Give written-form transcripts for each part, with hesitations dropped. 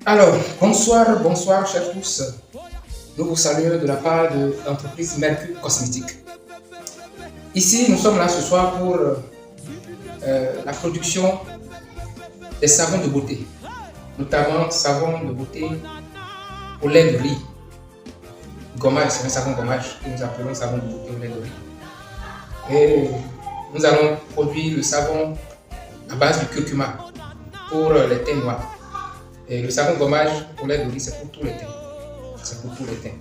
Alors, bonsoir chers tous. Nous vous saluons de la part de l'entreprise Mercure Cosmétique. Ici, nous sommes là ce soir pour la production des savons de beauté, notamment savon de beauté au lait de riz. Gommage, c'est un savon gommage que nous appelons savon de beauté au lait de riz. Et nous allons produire le savon à base de curcuma pour les teints noirs. Et le savon gommage au lait de riz, c'est pour tous les teints. C'est pour tous les teints.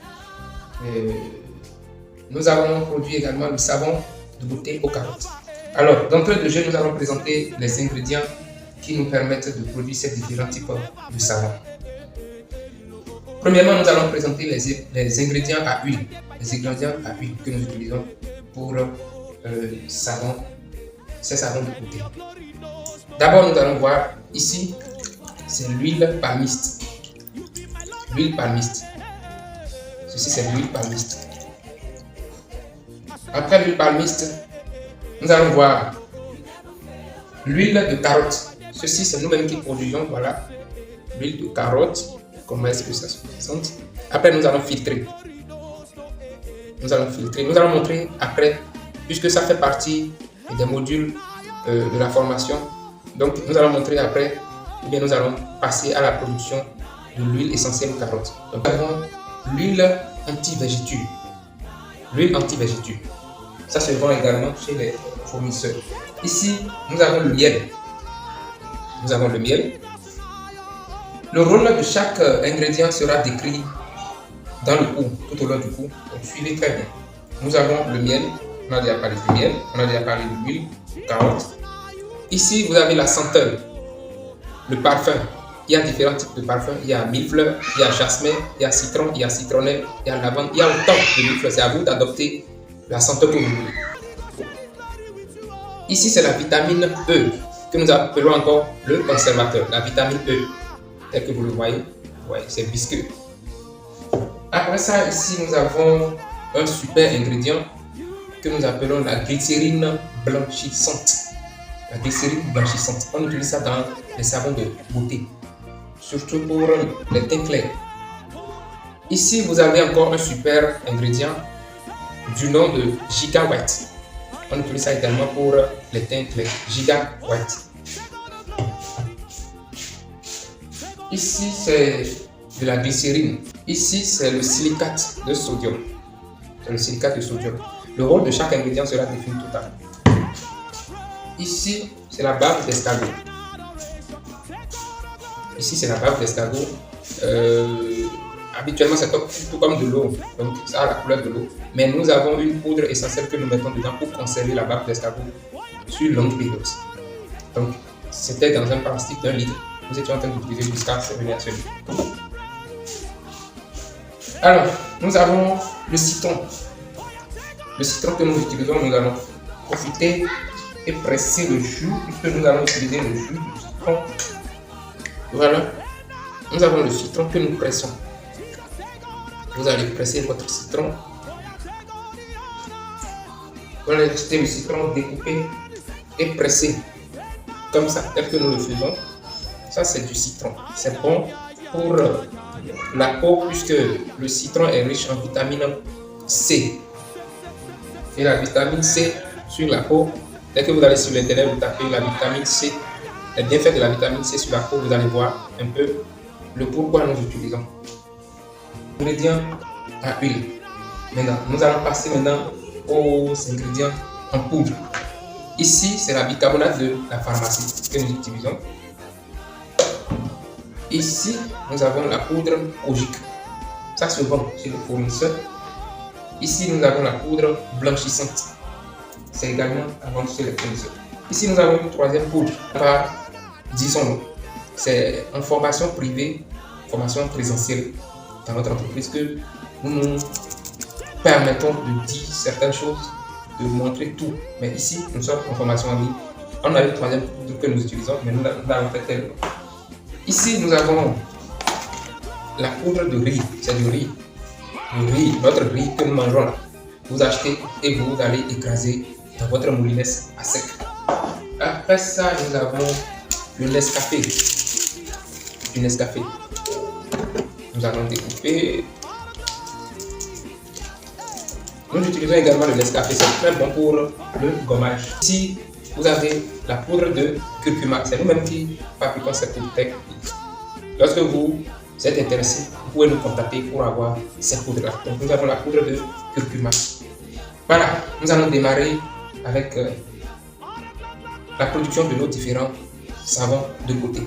Nous allons produire également le savon de beauté aux carottes. Alors, d'entrée de jeu, nous allons présenter les ingrédients qui nous permettent de produire ces différents types de savon. Premièrement, nous allons présenter les ingrédients à huile. Les ingrédients à huile que nous utilisons pour ces savons de beauté. D'abord, nous allons voir ici, c'est l'huile palmiste. L'huile palmiste. Ceci, c'est l'huile palmiste. Après l'huile palmiste, nous allons voir l'huile de carotte. Ceci, c'est nous-mêmes qui produisons. Voilà, l'huile de carotte. Comment est-ce que ça se présente? Après, nous allons filtrer. Nous allons filtrer. Nous allons montrer après, puisque ça fait partie des modules de la formation. Donc, nous allons montrer après, ou bien nous allons passer à la production de l'huile essentielle de carotte. Donc, nous avons l'huile anti-végéture. L'huile anti-végéture. Ça se vend également chez les fournisseurs. Ici, nous avons le miel. Nous avons le miel. Le rôle de chaque ingrédient sera décrit dans le cours, tout au long du cours. Donc, suivez très bien. Nous avons le miel. On a déjà parlé du miel. On a déjà parlé de l'huile, carotte. Ici, vous avez la senteur, le parfum. Il y a différents types de parfums. Il y a millefleurs, il y a jasmin, il y a citron, il y a citronnelle, il y a lavande. Il y a autant de millefleurs. C'est à vous d'adopter la senteur que vous voulez. Ici, c'est la vitamine E, que nous appelons encore le conservateur. La vitamine E, tel que vous le voyez, c'est visqueux. Après ça, ici, nous avons un super ingrédient que nous appelons la glycérine blanchissante. La glycérine blanchissante. On utilise ça dans les savons de beauté, surtout pour les teints clairs. Ici, vous avez encore un super ingrédient du nom de Giga White. On utilise ça également pour les teints clairs. Giga White. Ici, c'est de la glycérine. Ici, c'est le silicate de sodium. C'est le silicate de sodium. Le rôle de chaque ingrédient sera défini tout à l'heure. Ici, c'est la bave d'escargot. Ici, c'est la bave d'escargot. Habituellement, c'est tout comme de l'eau. Donc, ça a la couleur de l'eau. Mais nous avons une poudre essentielle que nous mettons dedans pour conserver la bave d'escargot sur longue période. Donc, c'était dans un plastique d'1 litre. Nous étions en train d'utiliser jusqu'à venir à celui. Alors, nous avons le citron. Le citron que nous utilisons, nous allons profiter et presser le jus, puisque nous allons utiliser le jus du citron. Voilà, nous avons le citron que nous pressons. Vous allez presser votre citron. Vous allez jeter le citron découpé et pressé, comme ça, tel que nous le faisons. Ça, c'est du citron. C'est bon pour la peau, puisque le citron est riche en vitamine C. Et la vitamine C sur la peau, dès que vous allez sur l'internet, vous tapez la vitamine C, les bienfaits de la vitamine C sur la peau, vous allez voir un peu le pourquoi nous utilisons. Ingrédients à huile. Maintenant, nous allons passer maintenant aux ingrédients en poudre. Ici, c'est la bicarbonate de la pharmacie que nous utilisons. Ici, nous avons la poudre Kojic. Ça se vend chez le fournisseur. Ici, nous avons la poudre blanchissante. C'est également à vendre chez les fournisseurs. Ici, nous avons une troisième poudre. Disons-le, c'est en formation privée, formation présentielle dans notre entreprise que nous nous permettons de dire certaines choses, de montrer tout. Mais ici, nous sommes en formation en ligne. On a une troisième poudre que nous utilisons, mais nous l'avons fait telle. Ici, nous avons la poudre de riz. C'est du riz. Le riz, notre riz que nous mangeons là. Vous achetez et vous allez écraser dans votre moulinette à sec. Après ça, nous avons le Nescafé. Du Nescafé. Nous allons découper. Nous utilisons également le Nescafé, c'est très bon pour le gommage. Ici, vous avez la poudre de curcuma, c'est nous-mêmes qui fabriquons cette poudre. Lorsque vous êtes intéressé, vous pouvez nous contacter pour avoir cette poudre-là. Donc nous avons la poudre de curcuma. Voilà, nous allons démarrer avec la production de nos différents savons de côté.